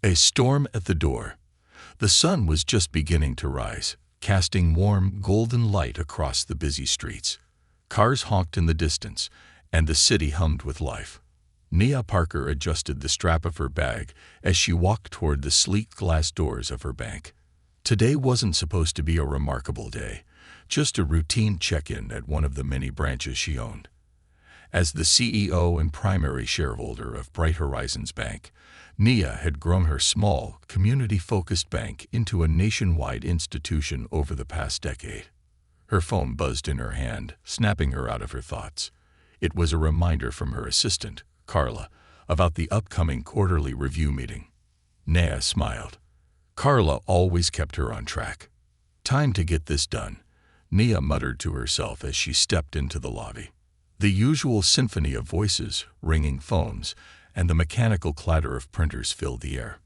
A storm at the door. The sun was just beginning to rise, casting warm, golden light across the busy streets. Cars honked in the distance, and the city hummed with life. Nia Parker adjusted the strap of her bag as she walked toward the sleek glass doors of her bank. Today wasn't supposed to be a remarkable day, just a routine check-in at one of the many branches she owned. As the CEO and primary shareholder of Bright Horizons Bank, Nia had grown her small, community-focused bank into a nationwide institution over the past decade. Her phone buzzed in her hand, snapping her out of her thoughts. It was a reminder from her assistant, Carla, about the upcoming quarterly review meeting. Nia smiled. Carla always kept her on track. Time to get this done, Nia muttered to herself as she stepped into the lobby. The usual symphony of voices, ringing phones, and the mechanical clatter of printers filled the air.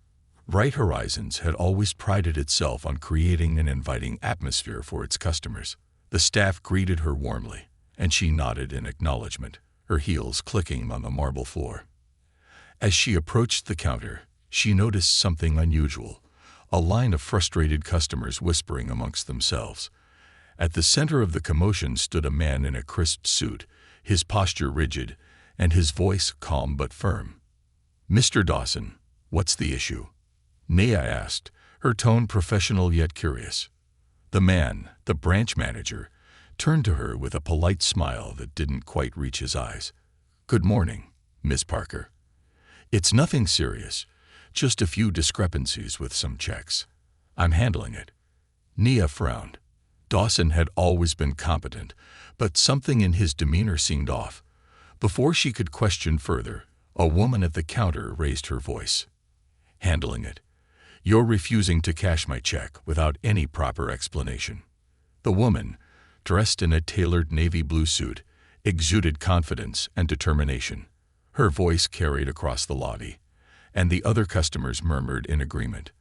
Bright Horizons had always prided itself on creating an inviting atmosphere for its customers. The staff greeted her warmly, and she nodded in acknowledgement, her heels clicking on the marble floor. As she approached the counter, she noticed something unusual, a line of frustrated customers whispering amongst themselves. At the center of the commotion stood a man in a crisp suit, his posture rigid, and his voice calm but firm. "Mr. Dawson, what's the issue?" Nia asked, her tone professional yet curious. The man, the branch manager, turned to her with a polite smile that didn't quite reach his eyes. "Good morning, Miss Parker. It's nothing serious, just a few discrepancies with some checks. I'm handling it." Nia frowned. Dawson had always been competent, but something in his demeanor seemed off. Before she could question further, a woman at the counter raised her voice. "Handling it. You're refusing to cash my check without any proper explanation." The woman, dressed in a tailored navy blue suit, exuded confidence and determination. Her voice carried across the lobby, and the other customers murmured in agreement.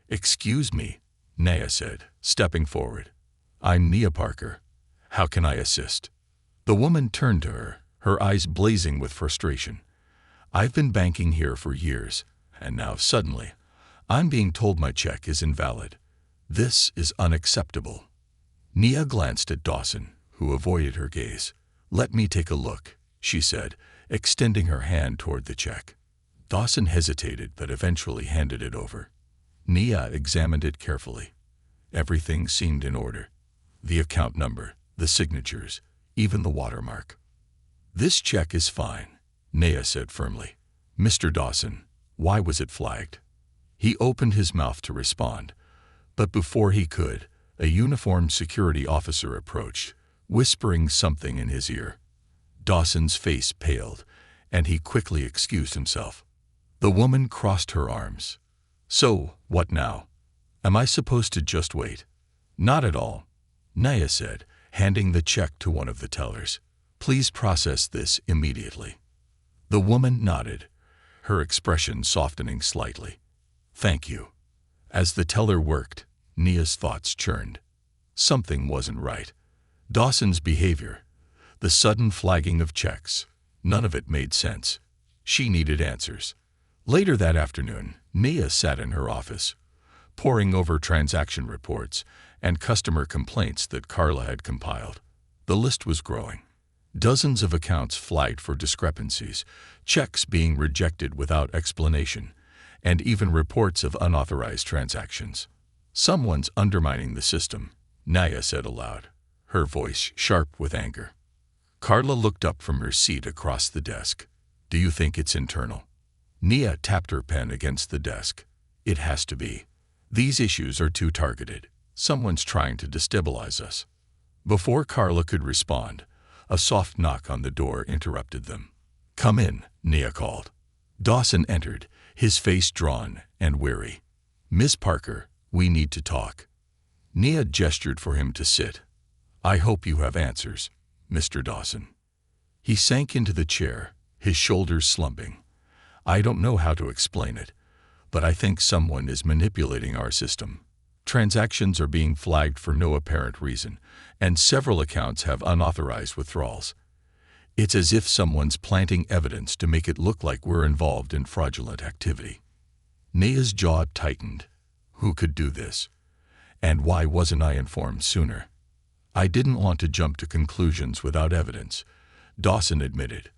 "Excuse me," Nia said, stepping forward. "I'm Nia Parker. How can I assist?" The woman turned to her, her eyes blazing with frustration. "I've been banking here for years, and now suddenly, I'm being told my check is invalid. This is unacceptable." Nia glanced at Dawson, who avoided her gaze. "Let me take a look," she said, extending her hand toward the check. Dawson hesitated but eventually handed it over. Nia examined it carefully. Everything seemed in order. The account number, the signatures, even the watermark. "This check is fine," Nia said firmly. "Mr. Dawson, why was it flagged?" He opened his mouth to respond, but before he could, a uniformed security officer approached, whispering something in his ear. Dawson's face paled, and he quickly excused himself. The woman crossed her arms. "So, what now? Am I supposed to just wait?" "Not at all," Nia said, handing the check to one of the tellers. "Please process this immediately." The woman nodded, her expression softening slightly. "Thank you." As the teller worked, Nia's thoughts churned. Something wasn't right. Dawson's behavior, the sudden flagging of checks, none of it made sense. She needed answers. Later that afternoon, Nia sat in her office, poring over transaction reports and customer complaints that Carla had compiled. The list was growing. Dozens of accounts flagged for discrepancies, checks being rejected without explanation, and even reports of unauthorized transactions. "Someone's undermining the system," Nia said aloud, her voice sharp with anger. Carla looked up from her seat across the desk. "Do you think it's internal?" Nia tapped her pen against the desk. "It has to be. These issues are too targeted. Someone's trying to destabilize us." Before Carla could respond, a soft knock on the door interrupted them. "Come in," Nia called. Dawson entered, his face drawn and weary. "Miss Parker, we need to talk." Nia gestured for him to sit. "I hope you have answers, Mr. Dawson." He sank into the chair, his shoulders slumping. "I don't know how to explain it, but I think someone is manipulating our system. Transactions are being flagged for no apparent reason, and several accounts have unauthorized withdrawals. It's as if someone's planting evidence to make it look like we're involved in fraudulent activity." Nea's jaw tightened. Who could do this? And why wasn't I informed sooner? I didn't want to jump to conclusions without evidence, Dawson admitted.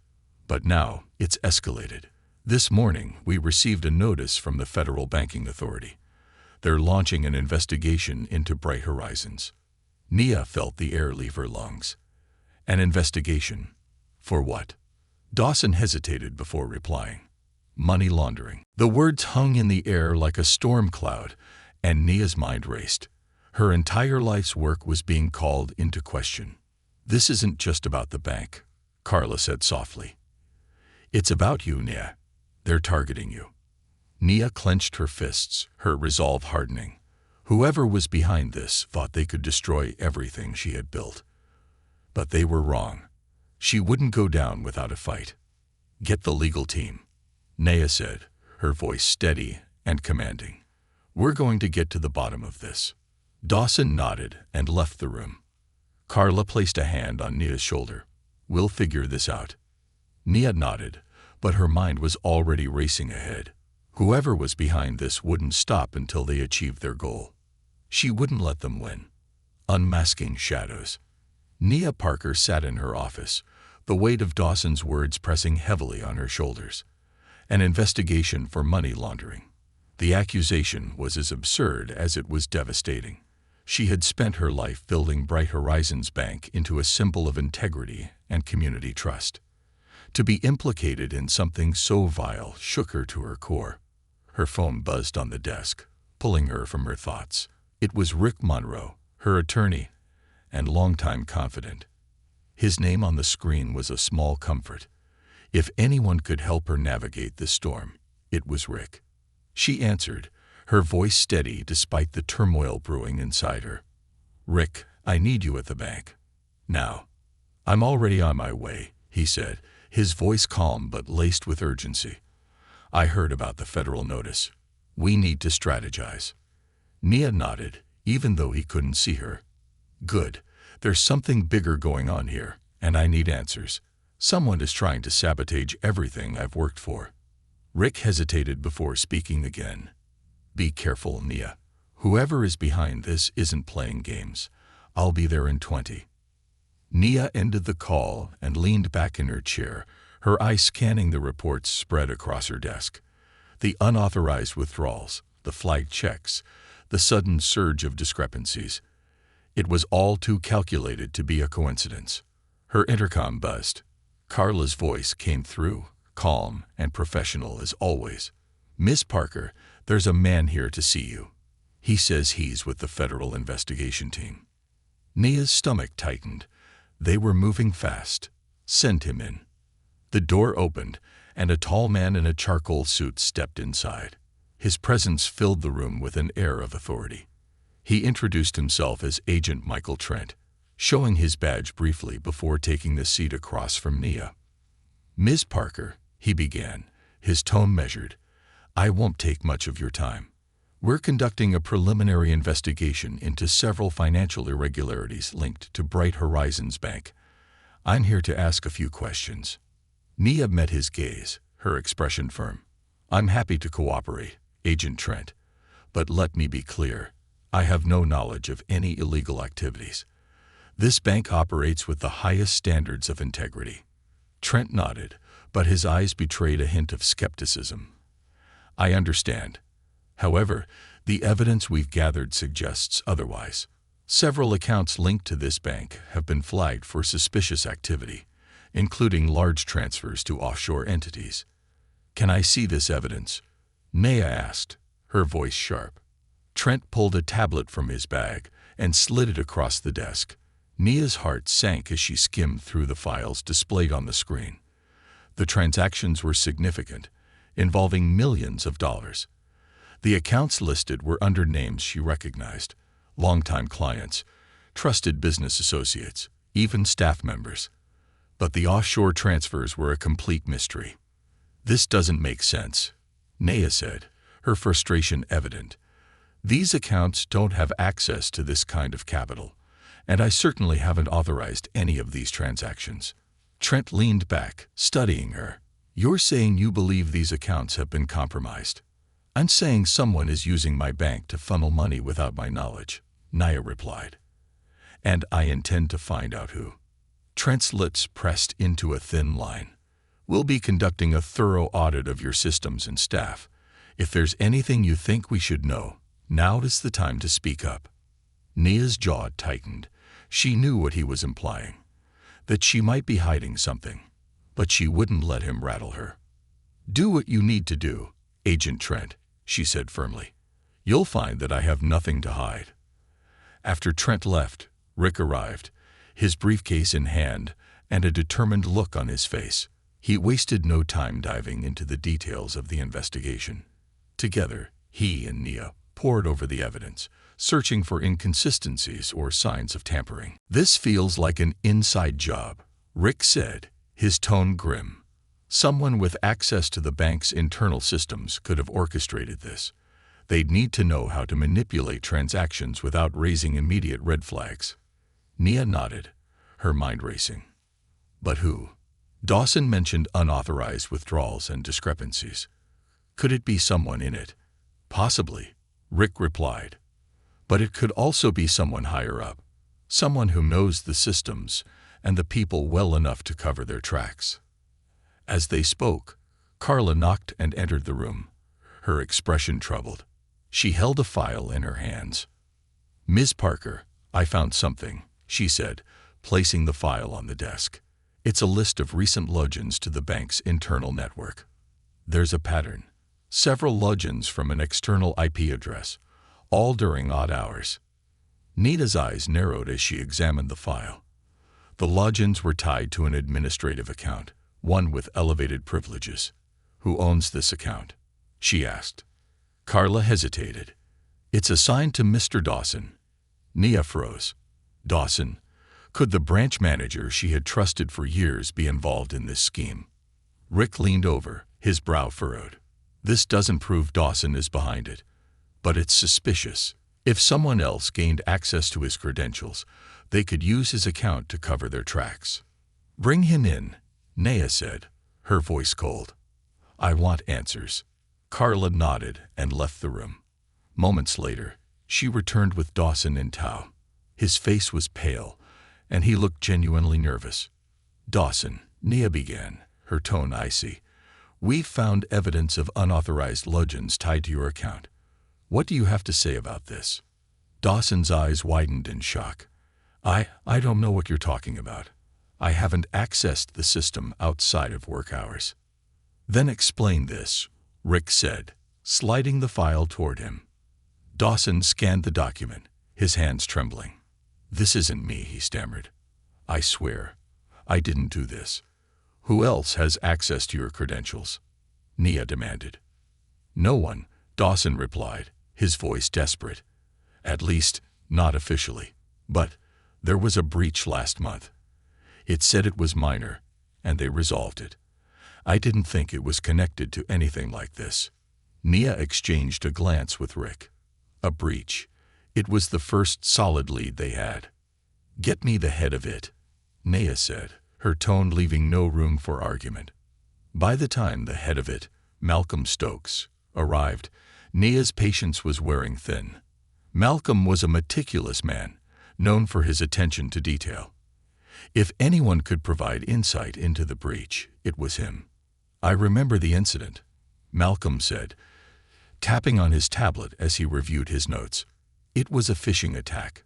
But now it's escalated. This morning we received a notice from the Federal Banking Authority. They're launching an investigation into Bright Horizons. Nia felt the air leave her lungs. An investigation? For what? Dawson hesitated before replying. Money laundering. The words hung in the air like a storm cloud, and Nia's mind raced. Her entire life's work was being called into question. This isn't just about the bank, Carla said softly. It's about you, Nia. They're targeting you. Nia clenched her fists, her resolve hardening. Whoever was behind this thought they could destroy everything she had built. But they were wrong. She wouldn't go down without a fight. Get the legal team, Nia said, her voice steady and commanding. We're going to get to the bottom of this. Dawson nodded and left the room. Carla placed a hand on Nia's shoulder. We'll figure this out. Nia nodded, but her mind was already racing ahead. Whoever was behind this wouldn't stop until they achieved their goal. She wouldn't let them win. Unmasking shadows. Nia Parker sat in her office, the weight of Dawson's words pressing heavily on her shoulders. An investigation for money laundering. The accusation was as absurd as it was devastating. She had spent her life building Bright Horizons Bank into a symbol of integrity and community trust. To be implicated in something so vile shook her to her core. Her phone buzzed on the desk, pulling her from her thoughts. It was Rick Monroe, her attorney and longtime confidant. His name on the screen was a small comfort. If anyone could help her navigate this storm, it was Rick. She answered, her voice steady despite the turmoil brewing inside her. Rick, I need you at the bank. Now. I'm already on my way, he said, his voice calm but laced with urgency. I heard about the federal notice. We need to strategize. Nia nodded, even though he couldn't see her. Good. There's something bigger going on here, and I need answers. Someone is trying to sabotage everything I've worked for. Rick hesitated before speaking again. Be careful, Nia. Whoever is behind this isn't playing games. I'll be there in 20. Nia ended the call and leaned back in her chair, her eyes scanning the reports spread across her desk. The unauthorized withdrawals, the flight checks, the sudden surge of discrepancies. It was all too calculated to be a coincidence. Her intercom buzzed. Carla's voice came through, calm and professional as always. Miss Parker, there's a man here to see you. He says he's with the federal investigation team. Nia's stomach tightened. They were moving fast. Send him in. The door opened, and a tall man in a charcoal suit stepped inside. His presence filled the room with an air of authority. He introduced himself as Agent Michael Trent, showing his badge briefly before taking the seat across from Nia. Ms. Parker, he began, his tone measured, I won't take much of your time. We're conducting a preliminary investigation into several financial irregularities linked to Bright Horizons Bank. I'm here to ask a few questions. Nia met his gaze, her expression firm. I'm happy to cooperate, Agent Trent, but let me be clear. I have no knowledge of any illegal activities. This bank operates with the highest standards of integrity. Trent nodded, but his eyes betrayed a hint of skepticism. I understand. However, the evidence we've gathered suggests otherwise. Several accounts linked to this bank have been flagged for suspicious activity, including large transfers to offshore entities. Can I see this evidence? Nia asked, her voice sharp. Trent pulled a tablet from his bag and slid it across the desk. Nia's heart sank as she skimmed through the files displayed on the screen. The transactions were significant, involving millions of dollars. The accounts listed were under names she recognized, longtime clients, trusted business associates, even staff members. But the offshore transfers were a complete mystery. This doesn't make sense, Nia said, her frustration evident. These accounts don't have access to this kind of capital, and I certainly haven't authorized any of these transactions. Trent leaned back, studying her. You're saying you believe these accounts have been compromised? I'm saying someone is using my bank to funnel money without my knowledge, Nia replied. And I intend to find out who. Trent's lips pressed into a thin line. We'll be conducting a thorough audit of your systems and staff. If there's anything you think we should know, now is the time to speak up. Nia's jaw tightened. She knew what he was implying, that she might be hiding something, but she wouldn't let him rattle her. Do what you need to do, Agent Trent, she said firmly. You'll find that I have nothing to hide. After Trent left, Rick arrived, his briefcase in hand and a determined look on his face. He wasted no time diving into the details of the investigation. Together, he and Nia pored over the evidence, searching for inconsistencies or signs of tampering. This feels like an inside job, Rick said, his tone grim. Someone with access to the bank's internal systems could have orchestrated this. They'd need to know how to manipulate transactions without raising immediate red flags. Nia nodded, her mind racing. But who? Dawson mentioned unauthorized withdrawals and discrepancies. Could it be someone in it? Possibly, Rick replied. But it could also be someone higher up, someone who knows the systems and the people well enough to cover their tracks. As they spoke, Carla knocked and entered the room, her expression troubled. She held a file in her hands. Ms. Parker, I found something, she said, placing the file on the desk. It's a list of recent logins to the bank's internal network. There's a pattern. Several logins from an external IP address, all during odd hours. Nita's eyes narrowed as she examined the file. The logins were tied to an administrative account, one with elevated privileges. Who owns this account? She asked. Carla hesitated. It's assigned to Mr. Dawson. Nia froze. Dawson? Could the branch manager she had trusted for years be involved in this scheme? Rick leaned over, his brow furrowed. This doesn't prove Dawson is behind it, but it's suspicious. If someone else gained access to his credentials, they could use his account to cover their tracks. Bring him in, Nia said, her voice cold. I want answers. Carla nodded and left the room. Moments later, she returned with Dawson in tow. His face was pale, and he looked genuinely nervous. Dawson, Nia began, her tone icy. We've found evidence of unauthorized logins tied to your account. What do you have to say about this? Dawson's eyes widened in shock. I don't know what you're talking about. I haven't accessed the system outside of work hours. Then explain this, Rick said, sliding the file toward him. Dawson scanned the document, his hands trembling. This isn't me, he stammered. I swear, I didn't do this. Who else has access to your credentials? Nia demanded. No one, Dawson replied, his voice desperate. At least, not officially. But there was a breach last month. It said it was minor, and they resolved it. I didn't think it was connected to anything like this. Nia exchanged a glance with Rick. A breach. It was the first solid lead they had. Get me the head of it, Nia said, her tone leaving no room for argument. By the time the head of it, Malcolm Stokes, arrived, Nia's patience was wearing thin. Malcolm was a meticulous man, known for his attention to detail. If anyone could provide insight into the breach, it was him. I remember the incident, Malcolm said, tapping on his tablet as he reviewed his notes. It was a phishing attack.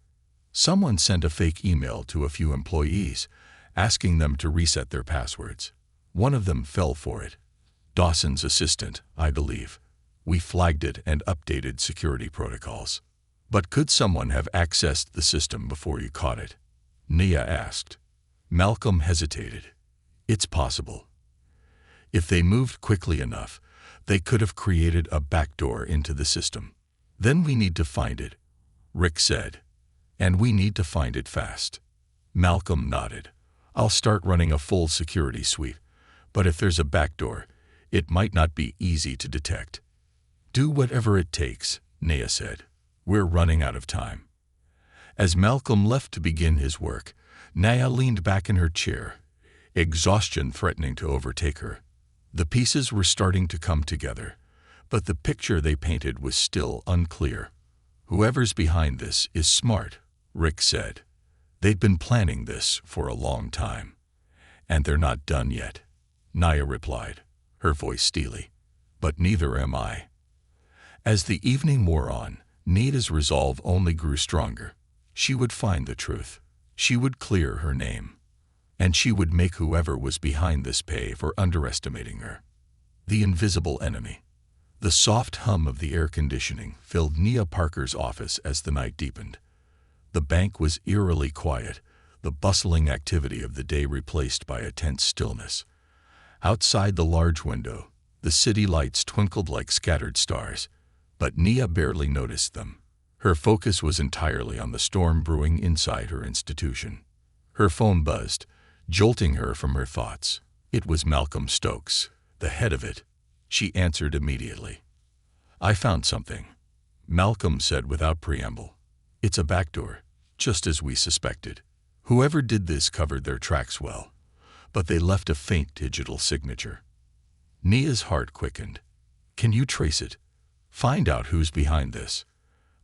Someone sent a fake email to a few employees, asking them to reset their passwords. One of them fell for it. Dawson's assistant, I believe. We flagged it and updated security protocols. But could someone have accessed the system before you caught it? Nia asked. Malcolm hesitated. It's possible. If they moved quickly enough, they could have created a backdoor into the system. Then we need to find it, Rick said. And we need to find it fast. Malcolm nodded. I'll start running a full security suite, but if there's a backdoor, it might not be easy to detect. Do whatever it takes, Nia said. We're running out of time. As Malcolm left to begin his work, Nia leaned back in her chair, exhaustion threatening to overtake her. The pieces were starting to come together, But the picture they painted was still unclear. "Whoever's behind this is smart," Rick said. "They'd been planning this for a long time. And they're not done yet," Nia replied, her voice steely. "But neither am I." As the evening wore on, Nia's resolve only grew stronger. She would find the truth. She would clear her name. And she would make whoever was behind this pay for underestimating her. The invisible enemy. The soft hum of the air conditioning filled Nia Parker's office as the night deepened. The bank was eerily quiet, the bustling activity of the day replaced by a tense stillness. Outside the large window, the city lights twinkled like scattered stars, but Nia barely noticed them. Her focus was entirely on the storm brewing inside her institution. Her phone buzzed, jolting her from her thoughts. It was Malcolm Stokes, the head of it. She answered immediately. "I found something," Malcolm said without preamble. "It's a backdoor, just as we suspected. Whoever did this covered their tracks well, but they left a faint digital signature." Nia's heart quickened. "Can you trace it? Find out who's behind this?"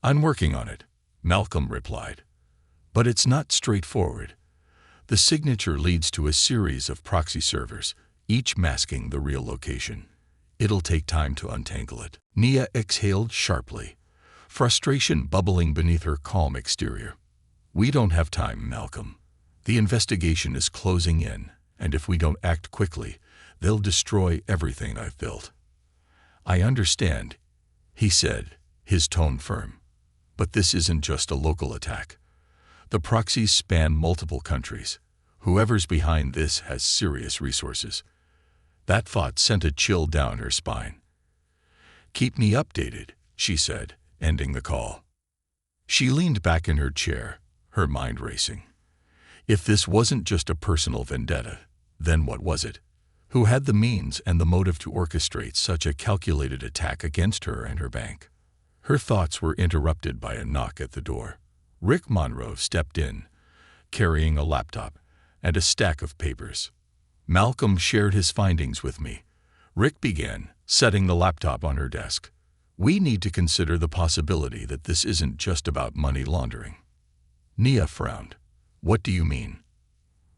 "I'm working on it," Malcolm replied. "But it's not straightforward. The signature leads to a series of proxy servers, each masking the real location. It'll take time to untangle it." Nia exhaled sharply, frustration bubbling beneath her calm exterior. "We don't have time, Malcolm. The investigation is closing in, and if we don't act quickly, they'll destroy everything I've built." "I understand," he said, his tone firm. "But this isn't just a local attack. The proxies span multiple countries. Whoever's behind this has serious resources." That thought sent a chill down her spine. "Keep me updated," she said, ending the call. She leaned back in her chair, her mind racing. If this wasn't just a personal vendetta, then what was it? Who had the means and the motive to orchestrate such a calculated attack against her and her bank? Her thoughts were interrupted by a knock at the door. Rick Monroe stepped in, carrying a laptop and a stack of papers. "Malcolm shared his findings with me," Rick began, setting the laptop on her desk. "We need to consider the possibility that this isn't just about money laundering." Nia frowned. "What do you mean?"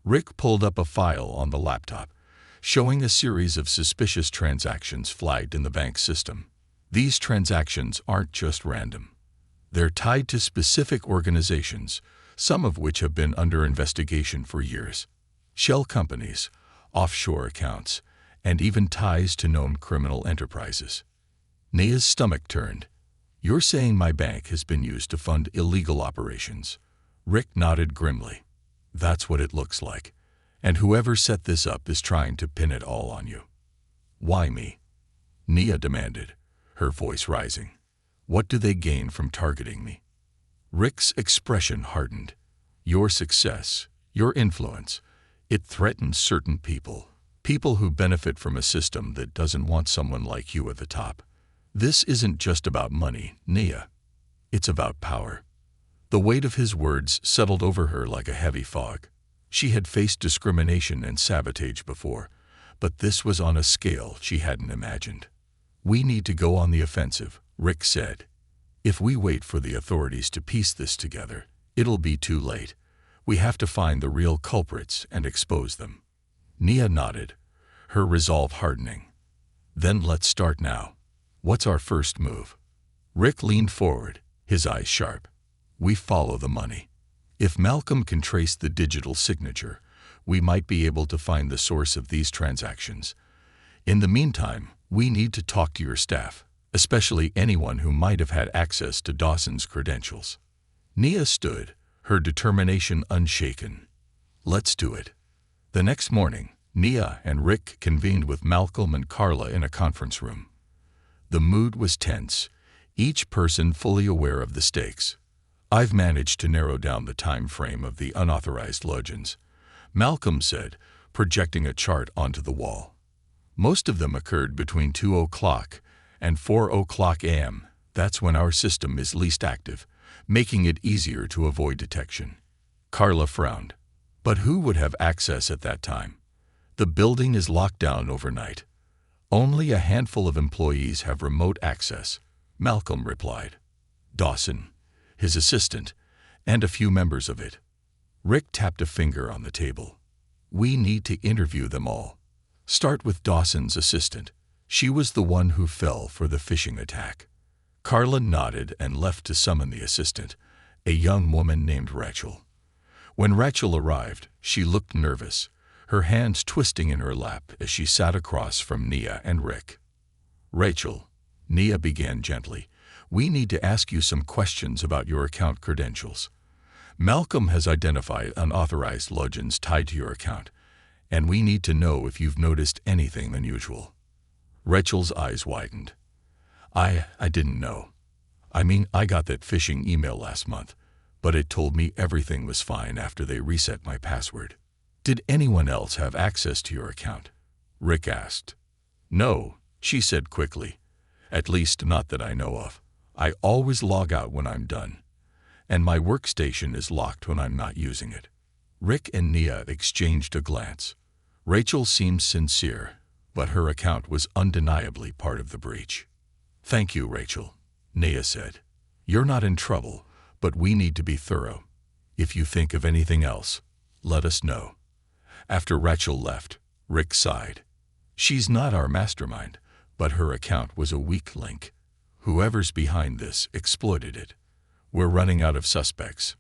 Rick pulled up a file on the laptop, showing a series of suspicious transactions flagged in the bank system. These transactions aren't just random. They're tied to specific organizations, some of which have been under investigation for years. Shell companies, offshore accounts, and even ties to known criminal enterprises. Nia's stomach turned. "You're saying my bank has been used to fund illegal operations?" Rick nodded grimly. "That's what it looks like. And whoever set this up is trying to pin it all on you." "Why me?" Nia demanded, her voice rising. "What do they gain from targeting me?" Rick's expression hardened. "Your success, your influence, it threatens certain people, people who benefit from a system that doesn't want someone like you at the top. This isn't just about money, Nia. It's about power." The weight of his words settled over her like a heavy fog. She had faced discrimination and sabotage before, but this was on a scale she hadn't imagined. "We need to go on the offensive," Rick said. "If we wait for the authorities to piece this together, it'll be too late. We have to find the real culprits and expose them." Nia nodded, her resolve hardening. "Then let's start now. What's our first move?" Rick leaned forward, his eyes sharp. "We follow the money. If Malcolm can trace the digital signature, we might be able to find the source of these transactions. In the meantime, we need to talk to your staff, especially anyone who might have had access to Dawson's credentials." Nia stood, her determination unshaken. "Let's do it." The next morning, Nia and Rick convened with Malcolm and Carla in a conference room. The mood was tense, each person fully aware of the stakes. "I've managed to narrow down the time frame of the unauthorized logins," Malcolm said, projecting a chart onto the wall. "Most of them occurred between 2 o'clock and 4 o'clock a.m. That's when our system is least active, making it easier to avoid detection." Carla frowned. "But who would have access at that time? The building is locked down overnight." Only a handful of employees have remote access, Malcolm replied. Dawson, his assistant, and a few members of it. Rick tapped a finger on the table. We need to interview them all. Start with Dawson's assistant. She was the one who fell for the phishing attack. Carla nodded and left to summon the assistant, a young woman named Rachel. When Rachel arrived, she looked nervous, her hands twisting in her lap as she sat across from Nia and Rick. Rachel, Nia began gently, we need to ask you some questions about your account credentials. Malcolm has identified unauthorized logins tied to your account, and we need to know if you've noticed anything unusual. Rachel's eyes widened. I didn't know. I got that phishing email last month, but it told me everything was fine after they reset my password. Did anyone else have access to your account? Rick asked. No, she said quickly. At least not that I know of. I always log out when I'm done, and my workstation is locked when I'm not using it. Rick and Nia exchanged a glance. Rachel seemed sincere, but her account was undeniably part of the breach. Thank you, Rachel, Nia said. You're not in trouble, but we need to be thorough. If you think of anything else, let us know. After Rachel left, Rick sighed. She's not our mastermind, but her account was a weak link. Whoever's behind this exploited it. We're running out of suspects,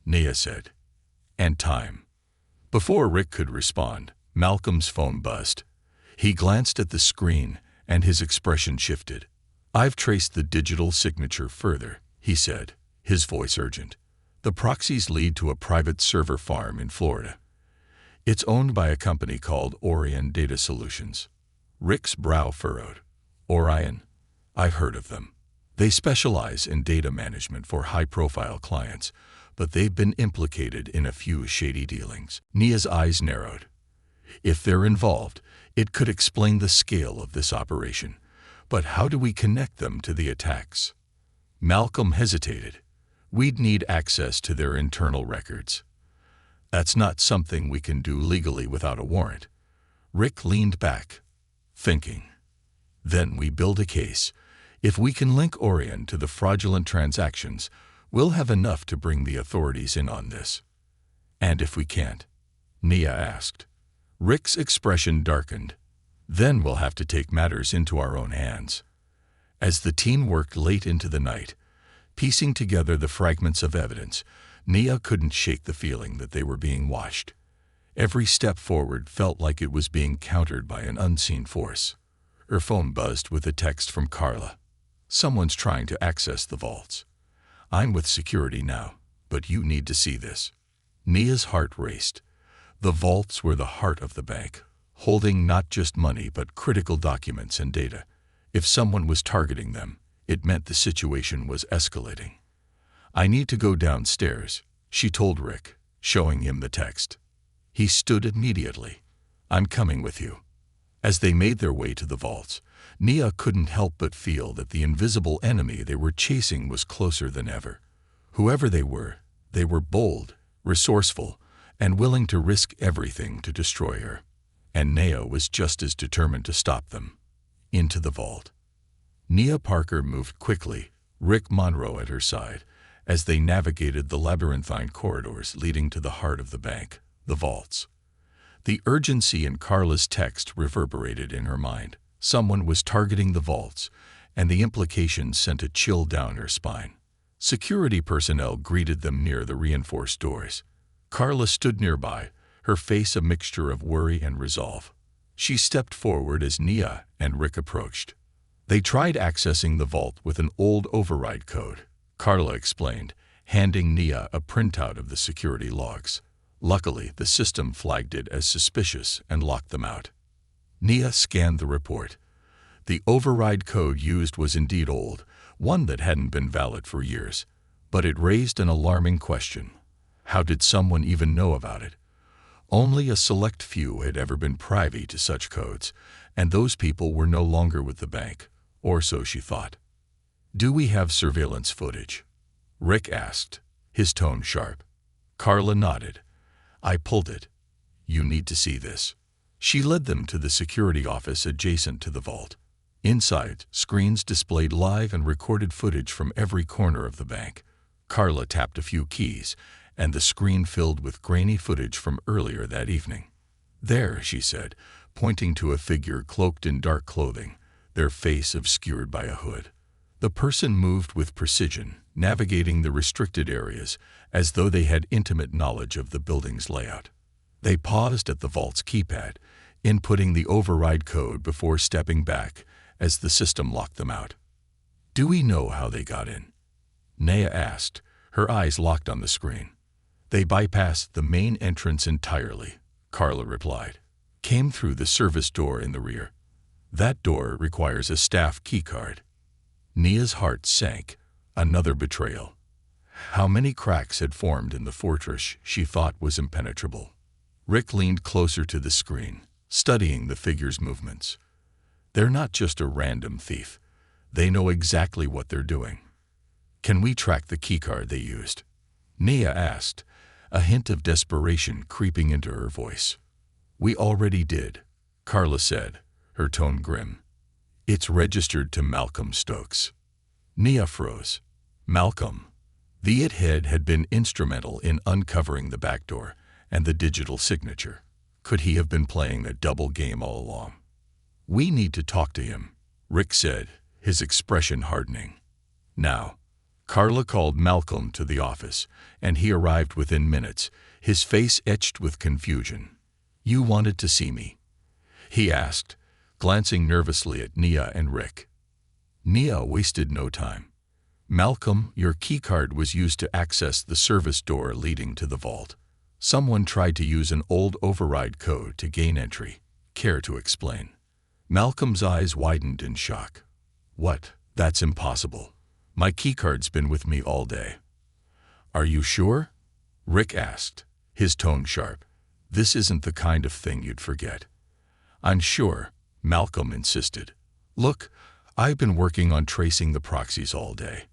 Nia said. And time. Before Rick could respond, Malcolm's phone buzzed. He glanced at the screen, and his expression shifted. I've traced the digital signature further, he said, his voice urgent. The proxies lead to a private server farm in Florida. It's owned by a company called Orion Data Solutions. Rick's brow furrowed. Orion? I've heard of them. They specialize in data management for high-profile clients, but they've been implicated in a few shady dealings. Nia's eyes narrowed. If they're involved, it could explain the scale of this operation. But how do we connect them to the attacks? Malcolm hesitated. We'd need access to their internal records. That's not something we can do legally without a warrant. Rick leaned back, thinking. Then we build a case. If we can link Orion to the fraudulent transactions, we'll have enough to bring the authorities in on this. And if we can't? Nia asked. Rick's expression darkened. Then we'll have to take matters into our own hands. As the team worked late into the night, piecing together the fragments of evidence, Nia couldn't shake the feeling that they were being watched. Every step forward felt like it was being countered by an unseen force. Her phone buzzed with a text from Carla. Someone's trying to access the vaults. I'm with security now, but you need to see this. Nia's heart raced. The vaults were the heart of the bank, holding not just money but critical documents and data. If someone was targeting them, it meant the situation was escalating. I need to go downstairs, she told Rick, showing him the text. He stood immediately. I'm coming with you. As they made their way to the vaults, Nia couldn't help but feel that the invisible enemy they were chasing was closer than ever. Whoever they were bold, resourceful, and willing to risk everything to destroy her. And Nia was just as determined to stop them. Into the vault. Nia Parker moved quickly, Rick Monroe at her side, as they navigated the labyrinthine corridors leading to the heart of the bank, the vaults. The urgency in Carla's text reverberated in her mind. Someone was targeting the vaults, and the implication sent a chill down her spine. Security personnel greeted them near the reinforced doors. Carla stood nearby, her face a mixture of worry and resolve. She stepped forward as Nia and Rick approached. They tried accessing the vault with an old override code, Carla explained, handing Nia a printout of the security logs. Luckily, the system flagged it as suspicious and locked them out. Nia scanned the report. The override code used was indeed old, one that hadn't been valid for years, but it raised an alarming question. How did someone even know about it? Only a select few had ever been privy to such codes, and those people were no longer with the bank, or so she thought. Do we have surveillance footage? Rick asked, his tone sharp. Carla nodded. I pulled it. You need to see this. She led them to the security office adjacent to the vault. Inside, screens displayed live and recorded footage from every corner of the bank. Carla tapped a few keys, and the screen filled with grainy footage from earlier that evening. "There," she said, pointing to a figure cloaked in dark clothing, their face obscured by a hood. The person moved with precision, navigating the restricted areas as though they had intimate knowledge of the building's layout. They paused at the vault's keypad, inputting the override code before stepping back as the system locked them out. "Do we know how they got in?" Naya asked, her eyes locked on the screen. "They bypassed the main entrance entirely," Carla replied. "Came through the service door in the rear. That door requires a staff keycard." Nia's heart sank. Another betrayal. How many cracks had formed in the fortress she thought was impenetrable? Rick leaned closer to the screen, studying the figure's movements. "They're not just a random thief. They know exactly what they're doing." "Can we track the keycard they used?" Nia asked, a hint of desperation creeping into her voice. "We already did," Carla said, her tone grim. "It's registered to Malcolm Stokes." Nia froze. Malcolm. The it-head had been instrumental in uncovering the back door and the digital signature. Could he have been playing a double game all along? "We need to talk to him," Rick said, his expression hardening. Now, Carla called Malcolm to the office, and he arrived within minutes, his face etched with confusion. "You wanted to see me?" he asked, glancing nervously at Nia and Rick. Nia wasted no time. "Malcolm, your keycard was used to access the service door leading to the vault. Someone tried to use an old override code to gain entry. Care to explain?" Malcolm's eyes widened in shock. "What? That's impossible. My keycard's been with me all day." "Are you sure?" Rick asked, his tone sharp. "This isn't the kind of thing you'd forget." "I'm sure," Malcolm insisted. "Look, I've been working on tracing the proxies all day.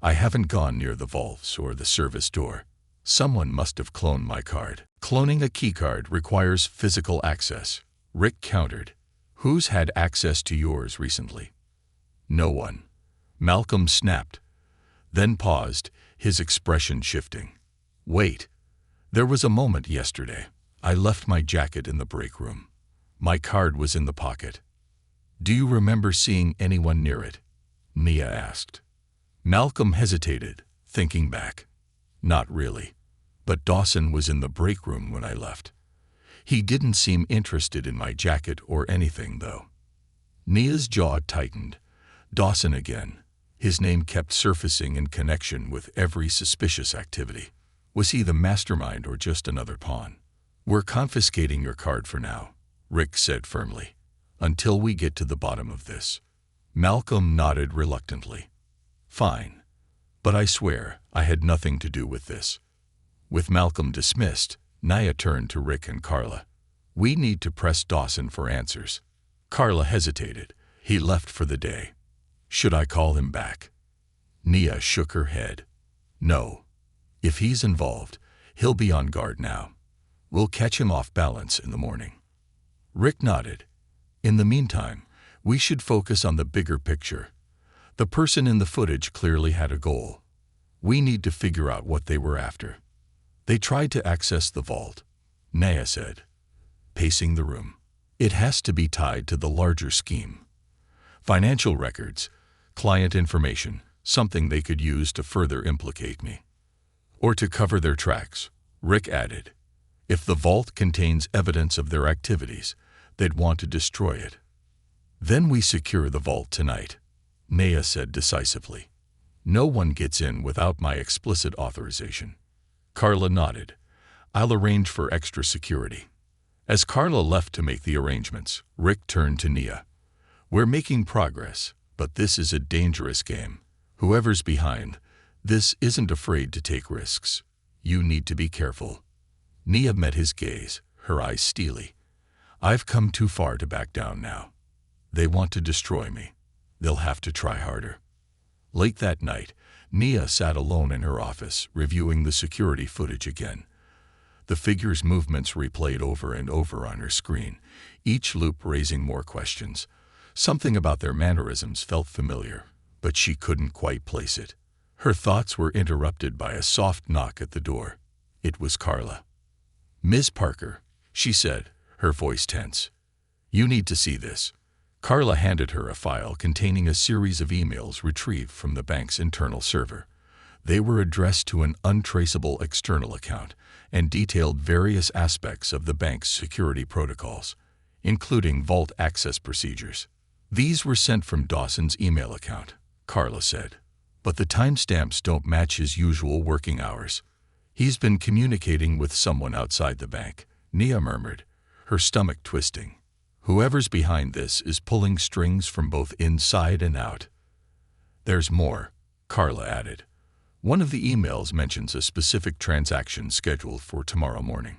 I haven't gone near the vaults or the service door. Someone must have cloned my card." "Cloning a keycard requires physical access," Rick countered. "Who's had access to yours recently?" "No one," Malcolm snapped, then paused, his expression shifting. "Wait. There was a moment yesterday. I left my jacket in the break room. My card was in the pocket." "Do you remember seeing anyone near it?" Nia asked. Malcolm hesitated, thinking back. "Not really. But Dawson was in the break room when I left. He didn't seem interested in my jacket or anything, though." Nia's jaw tightened. Dawson again. His name kept surfacing in connection with every suspicious activity. Was he the mastermind or just another pawn? "We're confiscating your card for now," Rick said firmly, "until we get to the bottom of this." Malcolm nodded reluctantly. "Fine. But I swear I had nothing to do with this." With Malcolm dismissed, Nia turned to Rick and Carla. "We need to press Dawson for answers." Carla hesitated. "He left for the day. Should I call him back?" Nia shook her head. "No. If he's involved, he'll be on guard now. We'll catch him off balance in the morning." Rick nodded. "In the meantime, we should focus on the bigger picture. The person in the footage clearly had a goal. We need to figure out what they were after." "They tried to access the vault," Nia said, pacing the room. "It has to be tied to the larger scheme. Financial records, client information, something they could use to further implicate me. Or to cover their tracks," Rick added. "If the vault contains evidence of their activities, they'd want to destroy it." "Then we secure the vault tonight," Nia said decisively. "No one gets in without my explicit authorization." Carla nodded. "I'll arrange for extra security." As Carla left to make the arrangements, Rick turned to Nia. "We're making progress, but this is a dangerous game. Whoever's behind this isn't afraid to take risks. You need to be careful." Nia met his gaze, her eyes steely. "I've come too far to back down now. They want to destroy me. They'll have to try harder." Late that night, Nia sat alone in her office, reviewing the security footage again. The figure's movements replayed over and over on her screen, each loop raising more questions. Something about their mannerisms felt familiar, but she couldn't quite place it. Her thoughts were interrupted by a soft knock at the door. It was Carla. "Ms. Parker," she said, her voice tense. "You need to see this." Carla handed her a file containing a series of emails retrieved from the bank's internal server. They were addressed to an untraceable external account and detailed various aspects of the bank's security protocols, including vault access procedures. "These were sent from Dawson's email account," Carla said, "but the timestamps don't match his usual working hours. He's been communicating with someone outside the bank," Nia murmured, her stomach twisting. "Whoever's behind this is pulling strings from both inside and out." "There's more," Carla added. "One of the emails mentions a specific transaction scheduled for tomorrow morning.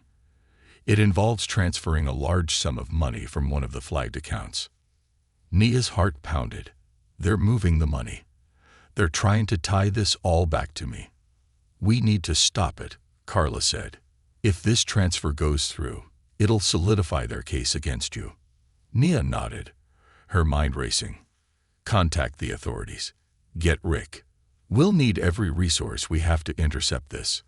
It involves transferring a large sum of money from one of the flagged accounts." Nia's heart pounded. "They're moving the money. They're trying to tie this all back to me." "We need to stop it," Carla said. "If this transfer goes through, it'll solidify their case against you." Nia nodded, her mind racing. "Contact the authorities. Get Rick. We'll need every resource we have to intercept this."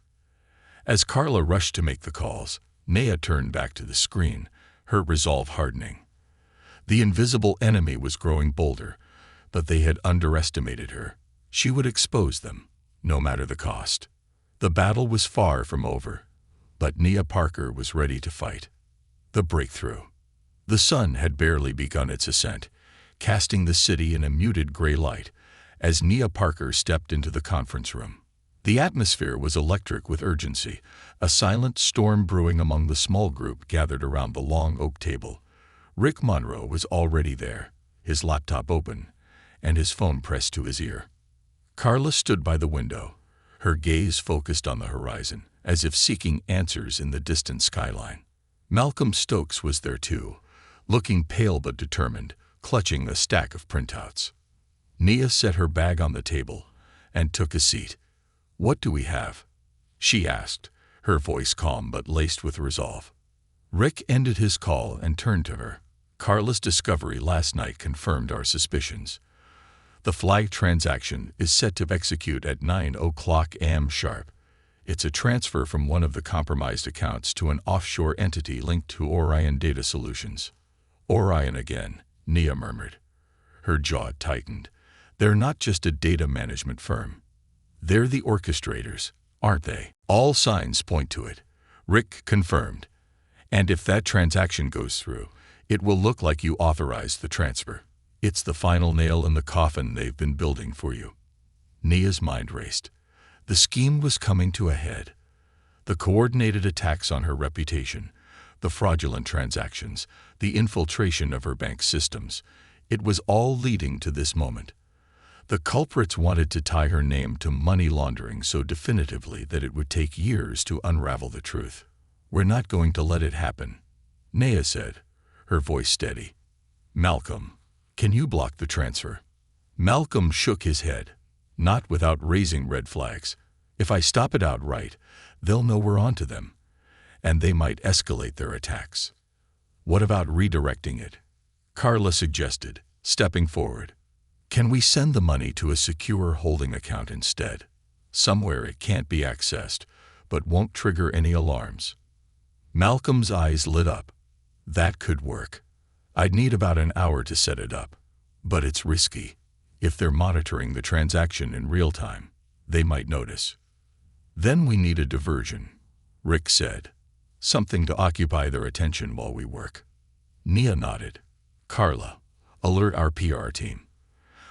As Carla rushed to make the calls, Nia turned back to the screen, her resolve hardening. The invisible enemy was growing bolder, but they had underestimated her. She would expose them, no matter the cost. The battle was far from over, but Nia Parker was ready to fight. The breakthrough. The sun had barely begun its ascent, casting the city in a muted gray light as Nia Parker stepped into the conference room. The atmosphere was electric with urgency, a silent storm brewing among the small group gathered around the long oak table. Rick Monroe was already there, his laptop open, and his phone pressed to his ear. Carla stood by the window, her gaze focused on the horizon, as if seeking answers in the distant skyline. Malcolm Stokes was there too, looking pale but determined, clutching a stack of printouts. Nia set her bag on the table and took a seat. "What do we have?" she asked, her voice calm but laced with resolve. Rick ended his call and turned to her. "Carla's discovery last night confirmed our suspicions. The flag transaction is set to execute at 9:00 a.m. sharp. It's a transfer from one of the compromised accounts to an offshore entity linked to Orion Data Solutions." "Orion again," Nia murmured. Her jaw tightened. "They're not just a data management firm. They're the orchestrators, aren't they?" "All signs point to it," Rick confirmed. "And if that transaction goes through, it will look like you authorized the transfer. It's the final nail in the coffin they've been building for you." Nia's mind raced. The scheme was coming to a head. The coordinated attacks on her reputation, the fraudulent transactions, the infiltration of her bank systems, it was all leading to this moment. The culprits wanted to tie her name to money laundering so definitively that it would take years to unravel the truth. "We're not going to let it happen," Nia said, her voice steady. "Malcolm, can you block the transfer?" Malcolm shook his head, not without raising red flags. "If I stop it outright, they'll know we're onto them, and they might escalate their attacks." "What about redirecting it?" Carla suggested, stepping forward. "Can we send the money to a secure holding account instead? Somewhere it can't be accessed, but won't trigger any alarms." Malcolm's eyes lit up. "That could work. I'd need about an hour to set it up, but it's risky. If they're monitoring the transaction in real time, they might notice." "Then we need a diversion," Rick said. "Something to occupy their attention while we work." Nia nodded. "Carla, alert our PR team.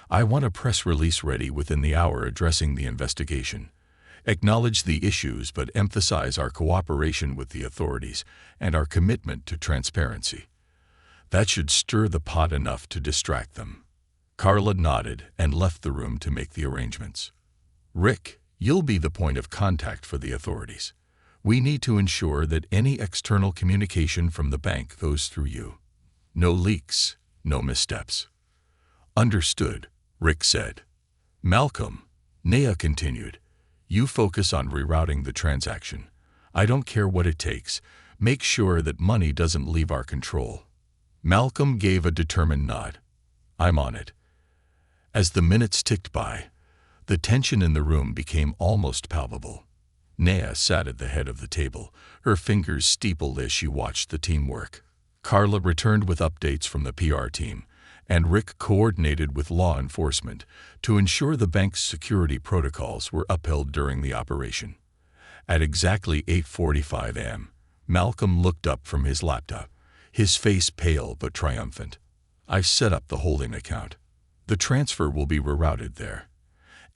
I want a press release ready within the hour addressing the investigation. Acknowledge the issues but emphasize our cooperation with the authorities and our commitment to transparency. That should stir the pot enough to distract them." Carla nodded and left the room to make the arrangements. "Rick, you'll be the point of contact for the authorities. We need to ensure that any external communication from the bank goes through you. No leaks, no missteps." "Understood," Rick said. "Malcolm," Nia continued, "you focus on rerouting the transaction. I don't care what it takes. Make sure that money doesn't leave our control." Malcolm gave a determined nod. "I'm on it." As the minutes ticked by, the tension in the room became almost palpable. Naya sat at the head of the table, her fingers steepled as she watched the team work. Carla returned with updates from the PR team, and Rick coordinated with law enforcement to ensure the bank's security protocols were upheld during the operation. At exactly 8:45 a.m., Malcolm looked up from his laptop, his face pale but triumphant. "I've set up the holding account. The transfer will be rerouted there,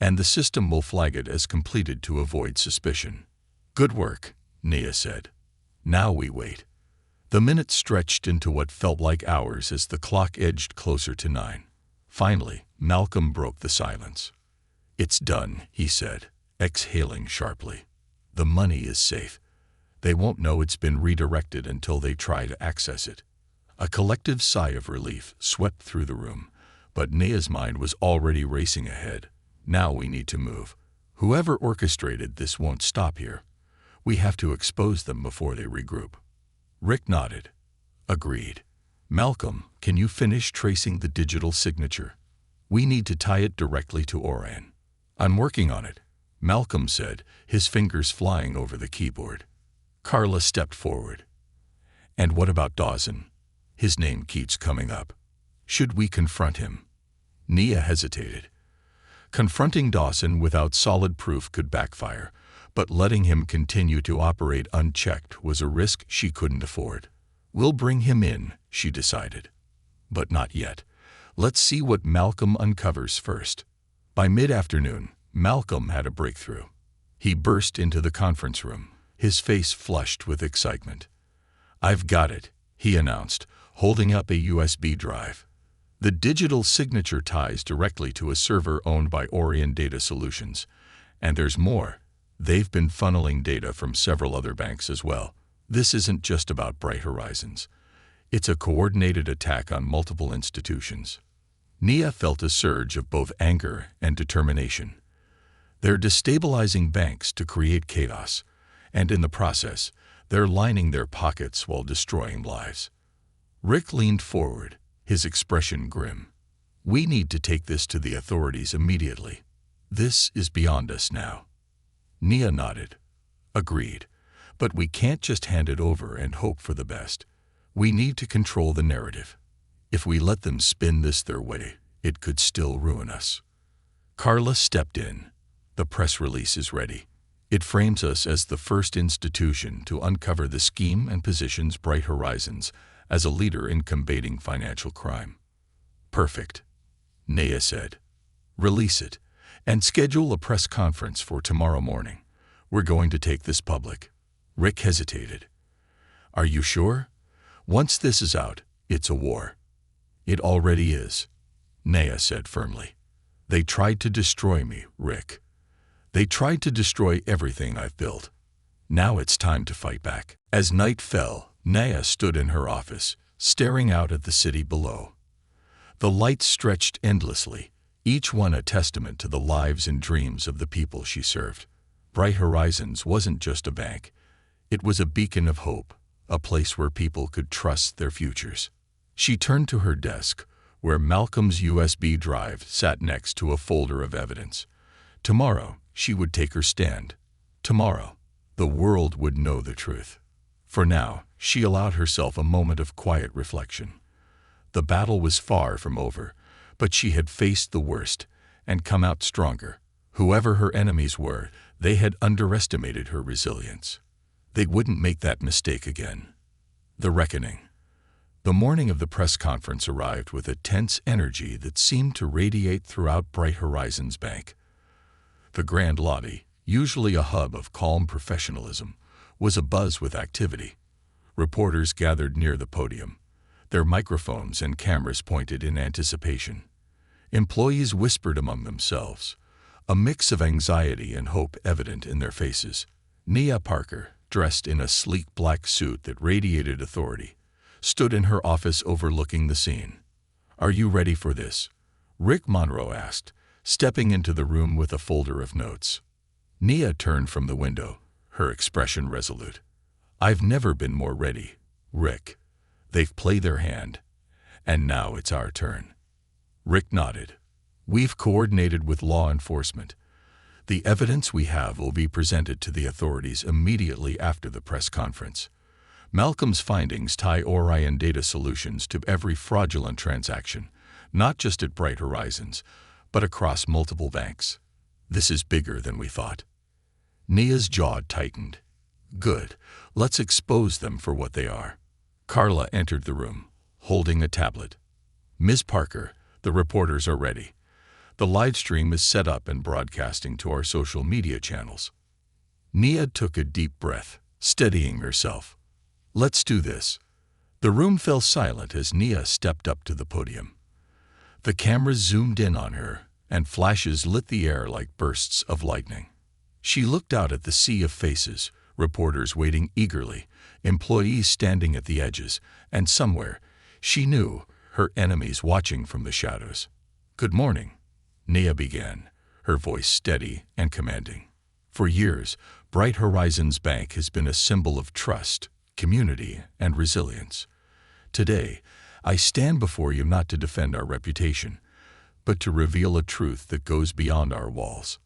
and the system will flag it as completed to avoid suspicion." "Good work," Nia said. "Now we wait." The minutes stretched into what felt like hours as the clock edged closer to 9. Finally, Malcolm broke the silence. "It's done," he said, exhaling sharply. "The money is safe. They won't know it's been redirected until they try to access it." A collective sigh of relief swept through the room, but Nia's mind was already racing ahead. "Now we need to move. Whoever orchestrated this won't stop here. We have to expose them before they regroup." Rick nodded. "Agreed. Malcolm, can you finish tracing the digital signature? We need to tie it directly to Orion." "I'm working on it," Malcolm said, his fingers flying over the keyboard. Carla stepped forward. "And what about Dawson? His name keeps coming up. Should we confront him?" Nia hesitated. Confronting Dawson without solid proof could backfire, but letting him continue to operate unchecked was a risk she couldn't afford. "We'll bring him in," she decided. "But not yet. Let's see what Malcolm uncovers first." By mid-afternoon, Malcolm had a breakthrough. He burst into the conference room, his face flushed with excitement. "I've got it," he announced, holding up a USB drive. The digital signature ties directly to a server owned by Orion Data Solutions. And there's more. They've been funneling data from several other banks as well. This isn't just about Bright Horizons. It's a coordinated attack on multiple institutions. Nia felt a surge of both anger and determination. They're destabilizing banks to create chaos, and in the process, they're lining their pockets while destroying lives. Rick leaned forward, his expression grim. "We need to take this to the authorities immediately. This is beyond us now." Nia nodded. "Agreed. But we can't just hand it over and hope for the best. We need to control the narrative. If we let them spin this their way, it could still ruin us." Carla stepped in. "The press release is ready. It frames us as the first institution to uncover the scheme and positions Bright Horizons as a leader in combating financial crime." "Perfect," Nia said. "Release it, and schedule a press conference for tomorrow morning. We're going to take this public." Rick hesitated. "Are you sure? Once this is out, it's a war." "It already is," Nia said firmly. "They tried to destroy me, Rick. They tried to destroy everything I've built. Now it's time to fight back." As night fell, Nia stood in her office, staring out at the city below. The lights stretched endlessly, each one a testament to the lives and dreams of the people she served. Bright Horizons wasn't just a bank. It was a beacon of hope, a place where people could trust their futures. She turned to her desk, where Malcolm's USB drive sat next to a folder of evidence. Tomorrow, she would take her stand. Tomorrow, the world would know the truth. For now, she allowed herself a moment of quiet reflection. The battle was far from over, but she had faced the worst and come out stronger. Whoever her enemies were, they had underestimated her resilience. They wouldn't make that mistake again. The reckoning. The morning of the press conference arrived with a tense energy that seemed to radiate throughout Bright Horizons Bank. The grand lobby, usually a hub of calm professionalism, was abuzz with activity. Reporters gathered near the podium, their microphones and cameras pointed in anticipation. Employees whispered among themselves, a mix of anxiety and hope evident in their faces. Nia Parker, dressed in a sleek black suit that radiated authority, stood in her office overlooking the scene. "Are you ready for this?" Rick Monroe asked, stepping into the room with a folder of notes. Nia turned from the window, her expression resolute. "I've never been more ready, Rick. They've played their hand, and now it's our turn." Rick nodded. "We've coordinated with law enforcement. The evidence we have will be presented to the authorities immediately after the press conference. Malcolm's findings tie Orion Data Solutions to every fraudulent transaction, not just at Bright Horizons, but across multiple banks. This is bigger than we thought." Nia's jaw tightened. "Good. Let's expose them for what they are." Carla entered the room, holding a tablet. "Ms. Parker, the reporters are ready. The live stream is set up and broadcasting to our social media channels." Nia took a deep breath, steadying herself. "Let's do this." The room fell silent as Nia stepped up to the podium. The cameras zoomed in on her, and flashes lit the air like bursts of lightning. She looked out at the sea of faces, reporters waiting eagerly, employees standing at the edges, and somewhere, she knew, her enemies watching from the shadows. "Good morning," Nia began, her voice steady and commanding. "For years, Bright Horizons Bank has been a symbol of trust, community, and resilience. Today, I stand before you not to defend our reputation, but to reveal a truth that goes beyond our walls."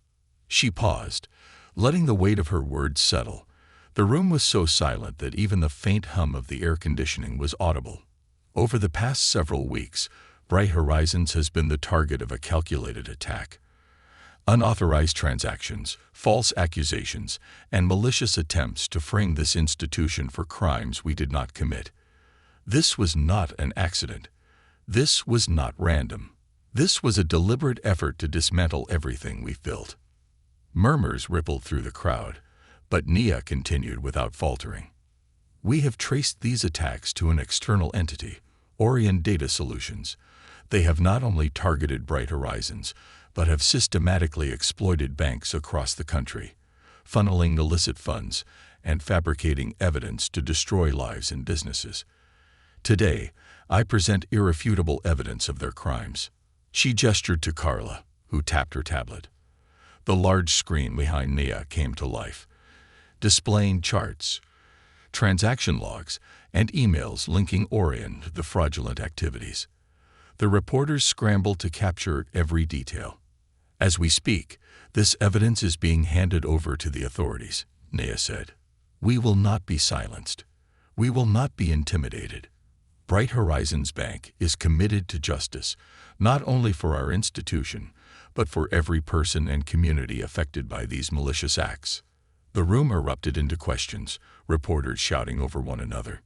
She paused, letting the weight of her words settle. The room was so silent that even the faint hum of the air conditioning was audible. Over the past several weeks, Bright Horizons has been the target of a calculated attack. Unauthorized transactions, false accusations, and malicious attempts to frame this institution for crimes we did not commit. This was not an accident. This was not random. This was a deliberate effort to dismantle everything we've built. Murmurs rippled through the crowd, but Nia continued without faltering. "We have traced these attacks to an external entity, Orion Data Solutions. They have not only targeted Bright Horizons, but have systematically exploited banks across the country, funneling illicit funds and fabricating evidence to destroy lives and businesses. Today, I present irrefutable evidence of their crimes." She gestured to Carla, who tapped her tablet. The large screen behind Nia came to life, displaying charts, transaction logs, and emails linking Orion to the fraudulent activities. The reporters scrambled to capture every detail. "As we speak, this evidence is being handed over to the authorities," Nia said. "We will not be silenced. We will not be intimidated. Bright Horizons Bank is committed to justice, not only for our institution, but for every person and community affected by these malicious acts." The room erupted into questions, reporters shouting over one another.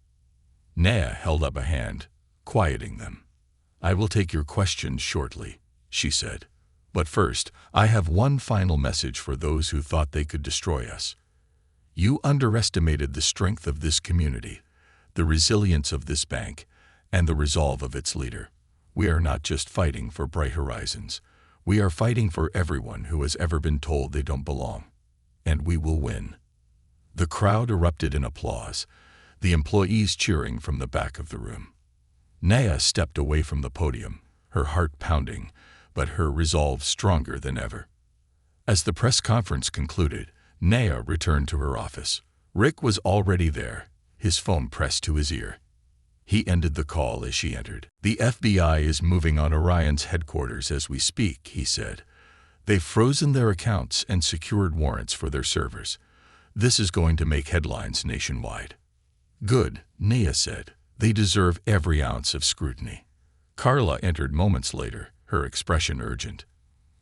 Nia held up a hand, quieting them. "I will take your questions shortly," she said. "But first, I have one final message for those who thought they could destroy us. You underestimated the strength of this community, the resilience of this bank, and the resolve of its leader. We are not just fighting for Bright Horizons. We are fighting for everyone who has ever been told they don't belong. And we will win." The crowd erupted in applause, the employees cheering from the back of the room. Nia stepped away from the podium, her heart pounding, but her resolve stronger than ever. As the press conference concluded, Nia returned to her office. Rick was already there, his phone pressed to his ear. He ended the call as she entered. "The FBI is moving on Orion's headquarters as we speak," he said. "They've frozen their accounts and secured warrants for their servers. This is going to make headlines nationwide." "Good," Nia said. "They deserve every ounce of scrutiny." Carla entered moments later, her expression urgent.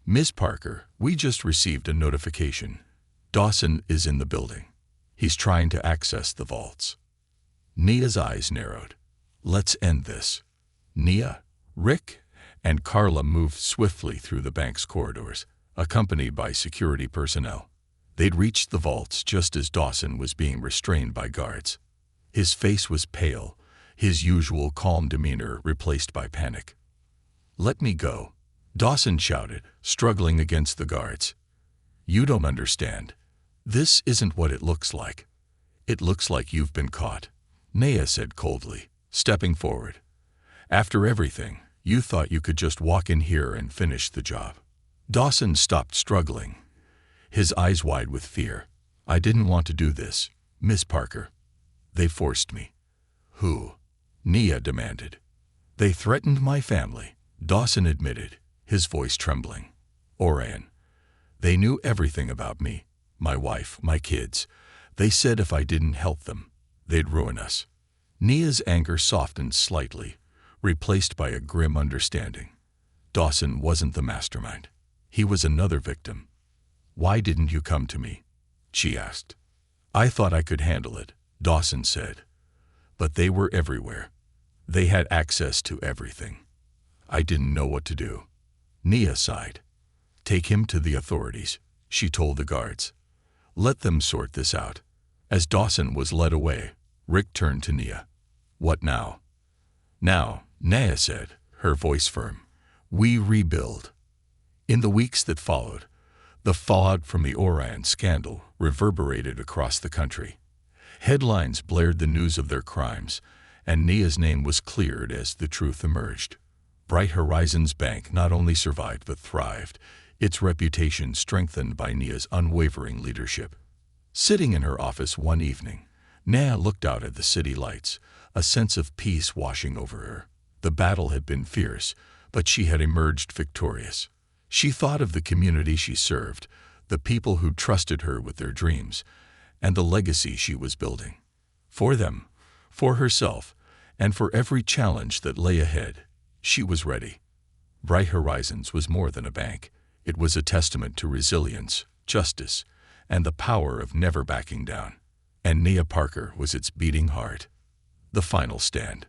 "Ms. Parker, we just received a notification. Dawson is in the building. He's trying to access the vaults." Nia's eyes narrowed. "Let's end this." Nia, Rick, and Carla moved swiftly through the bank's corridors, accompanied by security personnel. They'd reached the vaults just as Dawson was being restrained by guards. His face was pale, his usual calm demeanor replaced by panic. "Let me go," Dawson shouted, struggling against the guards. "You don't understand. This isn't what it looks like." "It looks like you've been caught," Nia said coldly, stepping forward. "After everything, you thought you could just walk in here and finish the job." Dawson stopped struggling, his eyes wide with fear. I didn't want to do this, Miss Parker. They forced me. Who? Nia demanded. They threatened my family, Dawson admitted, his voice trembling. Orion. They knew everything about me, my wife, my kids. They said if I didn't help them, they'd ruin us. Nia's anger softened slightly, replaced by a grim understanding. Dawson wasn't the mastermind. He was another victim. Why didn't you come to me? She asked. I thought I could handle it, Dawson said. But they were everywhere. They had access to everything. I didn't know what to do. Nia sighed. Take him to the authorities, she told the guards. Let them sort this out. As Dawson was led away, Rick turned to Nia. What now? Now, Nia said, her voice firm. We rebuild. In the weeks that followed, the fallout from the Orion scandal reverberated across the country. Headlines blared the news of their crimes, and Nia's name was cleared as the truth emerged. Bright Horizons Bank not only survived but thrived, its reputation strengthened by Nia's unwavering leadership. Sitting in her office one evening, Nia looked out at the city lights, a sense of peace washing over her. The battle had been fierce, but she had emerged victorious. She thought of the community she served, the people who trusted her with their dreams, and the legacy she was building. For them, for herself, and for every challenge that lay ahead, she was ready. Bright Horizons was more than a bank. It was a testament to resilience, justice, and the power of never backing down. And Nia Parker was its beating heart. The final stand.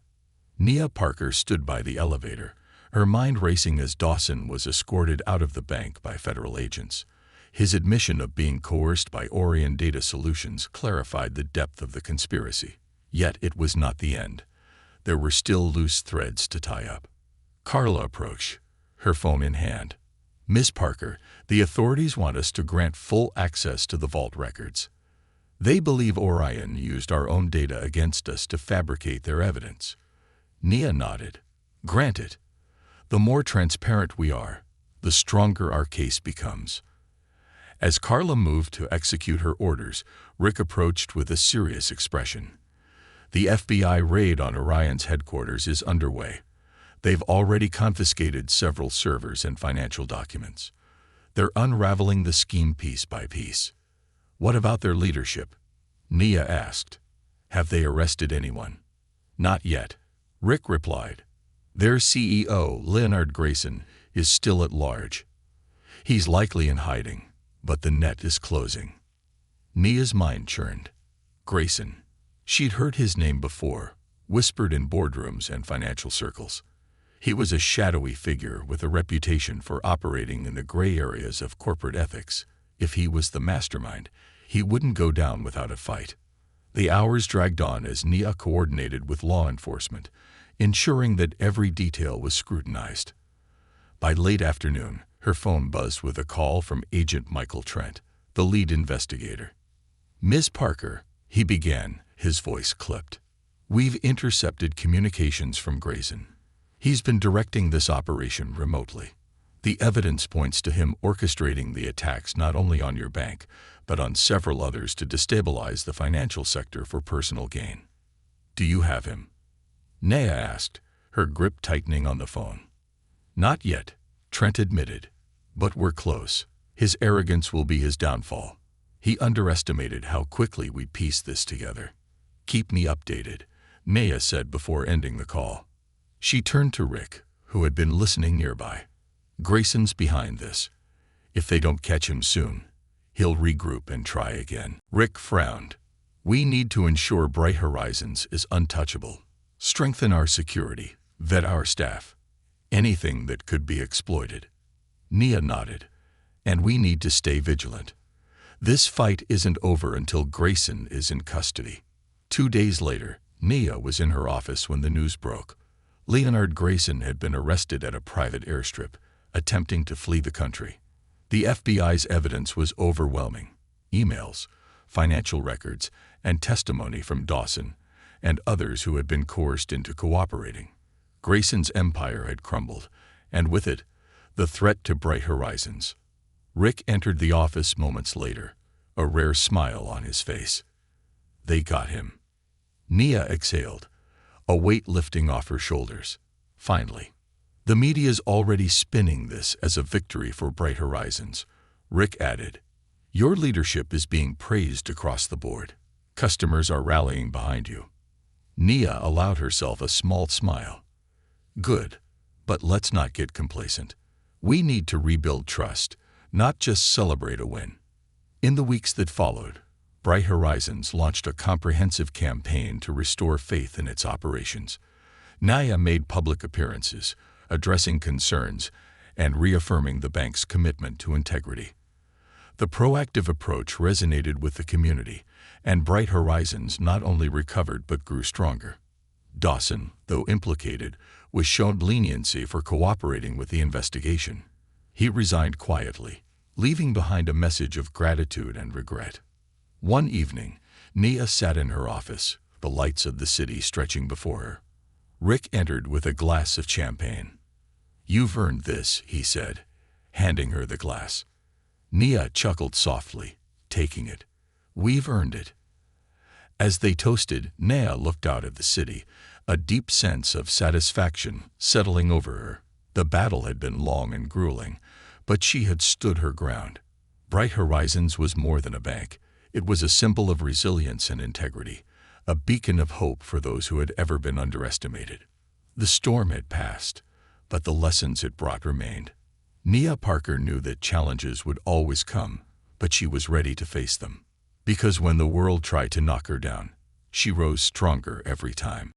Nia Parker stood by the elevator, her mind racing as Dawson was escorted out of the bank by federal agents. His admission of being coerced by Orion Data Solutions clarified the depth of the conspiracy. Yet it was not the end. There were still loose threads to tie up. Carla approached, her phone in hand. Miss Parker, the authorities want us to grant full access to the vault records. They believe Orion used our own data against us to fabricate their evidence. Nia nodded. Granted. The more transparent we are, the stronger our case becomes. As Carla moved to execute her orders, Rick approached with a serious expression. The FBI raid on Orion's headquarters is underway. They've already confiscated several servers and financial documents. They're unraveling the scheme piece by piece. What about their leadership? Nia asked. Have they arrested anyone? Not yet, Rick replied. Their CEO, Leonard Grayson, is still at large. He's likely in hiding, but the net is closing. Nia's mind churned. Grayson. She'd heard his name before, whispered in boardrooms and financial circles. He was a shadowy figure with a reputation for operating in the gray areas of corporate ethics. If he was the mastermind, he wouldn't go down without a fight. The hours dragged on as Nia coordinated with law enforcement, ensuring that every detail was scrutinized. By late afternoon, her phone buzzed with a call from Agent Michael Trent, the lead investigator. Ms. Parker, he began, his voice clipped. We've intercepted communications from Grayson. He's been directing this operation remotely. The evidence points to him orchestrating the attacks not only on your bank, but on several others to destabilize the financial sector for personal gain. Do you have him? Nia asked, her grip tightening on the phone. Not yet, Trent admitted, but we're close. His arrogance will be his downfall. He underestimated how quickly we'd piece this together. Keep me updated, Nia said before ending the call. She turned to Rick, who had been listening nearby. Grayson's behind this. If they don't catch him soon, he'll regroup and try again. Rick frowned. We need to ensure Bright Horizons is untouchable. Strengthen our security, vet our staff. Anything that could be exploited. Nia nodded. And we need to stay vigilant. This fight isn't over until Grayson is in custody. 2 days later, Nia was in her office when the news broke. Leonard Grayson had been arrested at a private airstrip, attempting to flee the country. The FBI's evidence was overwhelming. Emails, financial records, and testimony from Dawson and others who had been coerced into cooperating. Grayson's empire had crumbled, and with it, the threat to Bright Horizons. Rick entered the office moments later, a rare smile on his face. They got him. Nia exhaled, a weight lifting off her shoulders. Finally. The media's already spinning this as a victory for Bright Horizons. Rick added, your leadership is being praised across the board. Customers are rallying behind you. Nia allowed herself a small smile. Good, but let's not get complacent. We need to rebuild trust, not just celebrate a win. In the weeks that followed, Bright Horizons launched a comprehensive campaign to restore faith in its operations. Nia made public appearances, addressing concerns and reaffirming the bank's commitment to integrity. The proactive approach resonated with the community, and Bright Horizons not only recovered but grew stronger. Dawson, though implicated, was shown leniency for cooperating with the investigation. He resigned quietly, leaving behind a message of gratitude and regret. One evening, Nia sat in her office, the lights of the city stretching before her. Rick entered with a glass of champagne. You've earned this, he said, handing her the glass. Nia chuckled softly, taking it. We've earned it. As they toasted, Nia looked out at the city, a deep sense of satisfaction settling over her. The battle had been long and grueling, but she had stood her ground. Bright Horizons was more than a bank. It was a symbol of resilience and integrity, a beacon of hope for those who had ever been underestimated. The storm had passed, but the lessons it brought remained. Nia Parker knew that challenges would always come, but she was ready to face them. Because when the world tried to knock her down, she rose stronger every time.